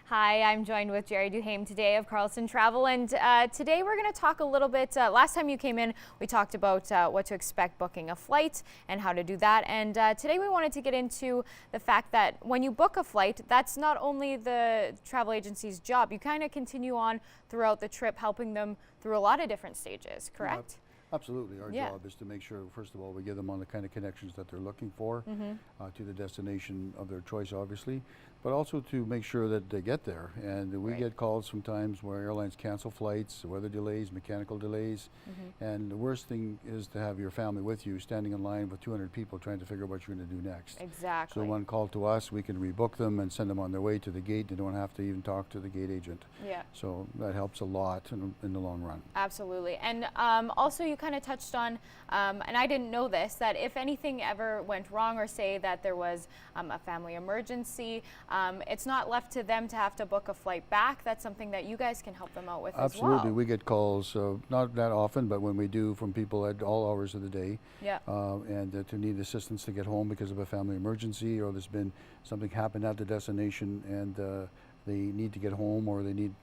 Hi, I'm joined with Jerry Duhame today of Carlson Travel, and today we're going to talk a little bit. Last time you came in, we talked about what to expect booking a flight and how to do that, and today we wanted to get into the fact that when you book a flight, that's not only the travel agency's job. You kind of continue on throughout the trip, helping them through a lot of different stages, correct? Absolutely. Our job is to make sure, first of all, we give them on the kind of connections that they're looking for to the destination of their choice, obviously, but also to make sure that they get there. And we get calls sometimes where airlines cancel flights, weather delays, mechanical delays, and the worst thing is to have your family with you standing in line with 200 people trying to figure out what you're going to do next. Exactly. So one call to us, we can rebook them and send them on their way to the gate. They don't have to even talk to the gate agent. Yeah. So that helps a lot in the long run. Absolutely. And also you kind of touched on, and I didn't know this, that if anything ever went wrong, or say that there was a family emergency, it's not left to them to have to book a flight back. That's something that you guys can help them out with as well. Absolutely. We get calls, not that often, but when we do, from people at all hours of the day, and to need assistance to get home because of a family emergency, or there's been something happen at the destination and they need to get home, or they need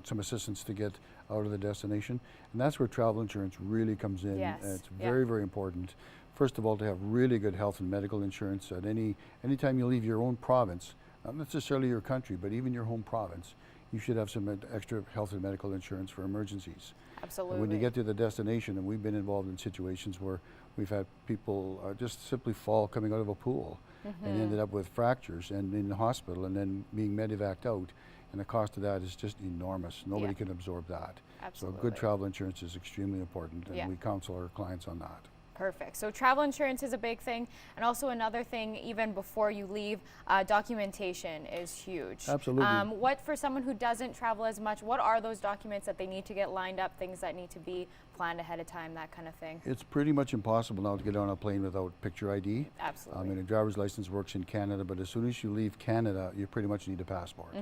some assistance to get out of the destination. And that's where travel insurance really comes in. Yes. It's very, very important. First of all, to have really good health and medical insurance at anytime you leave your own province, not necessarily your country, but even your home province, you should have some extra health and medical insurance for emergencies. Absolutely. And when you get to the destination, and we've been involved in situations where we've had people just simply fall coming out of a pool and ended up with fractures and in the hospital and then being medevaced out. And the cost of that is just enormous. Nobody can absorb that. Absolutely. So good travel insurance is extremely important, and we counsel our clients on that. Perfect. So travel insurance is a big thing, and also another thing, even before you leave, documentation is huge. Absolutely. What, for someone who doesn't travel as much, what are those documents that they need to get lined up, things that need to be planned ahead of time, that kind of thing? It's pretty much impossible now to get on a plane without picture ID. Absolutely. I mean, a driver's license works in Canada, but as soon as you leave Canada, you pretty much need a passport.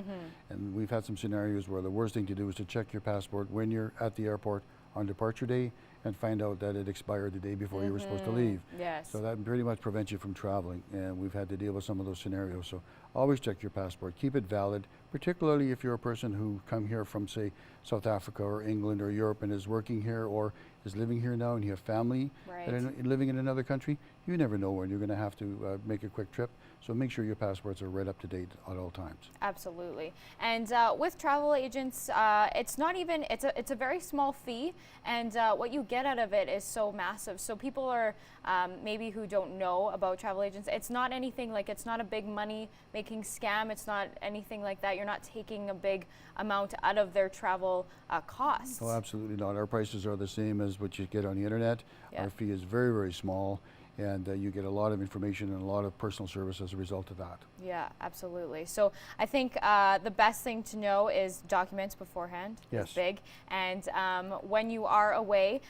And we've had some scenarios where the worst thing to do is to check your passport when you're at the airport on departure day and find out that it expired the day before you were supposed to leave. Yes. So that pretty much prevents you from traveling, and we've had to deal with some of those scenarios. So always check your passport, keep it valid, particularly if you're a person who come here from, say, South Africa or England or Europe and is working here or is living here now, and you have family that are living in another country. You never know when you're going to have to make a quick trip. So make sure your passports are right up to date at all times. Absolutely. And with travel agents, it's not even, it's a very small fee, and what you get out of it is so massive. So people are maybe who don't know about travel agents, it's not anything like, it's not a big money making scam. It's not anything like that. You're not taking a big amount out of their travel costs. Oh, absolutely not. Our prices are the same as what you get on the internet. Our fee is very, very small, and you get a lot of information and a lot of personal service as a result of that. Yeah, absolutely. So I think the best thing to know is documents beforehand. Yes. Is big. And when you are away,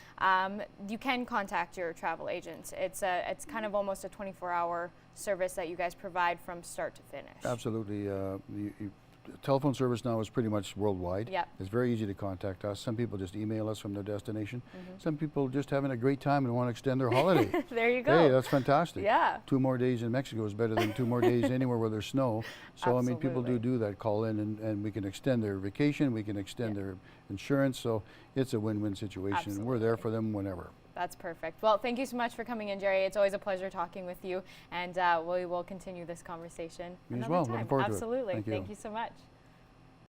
you can contact your travel agents. It's kind of almost a 24-hour service that you guys provide from start to finish. Absolutely. Telephone service now is pretty much worldwide. Yep. It's very easy to contact us. Some people just email us from their destination. Some people just having a great time and want to extend their holiday. There you go. Hey, that's fantastic. Yeah. 2 more days in Mexico is better than 2 more days anywhere where there's snow. So I mean, people do that, call in, and we can extend their vacation, we can extend their insurance. So it's a win-win situation. Absolutely. We're there for them whenever. That's perfect. Well, thank you so much for coming in, Jerry. It's always a pleasure talking with you, and we will continue this conversation Me as another well. time. Looking forward to it. Absolutely. Thank you. Thank you so much.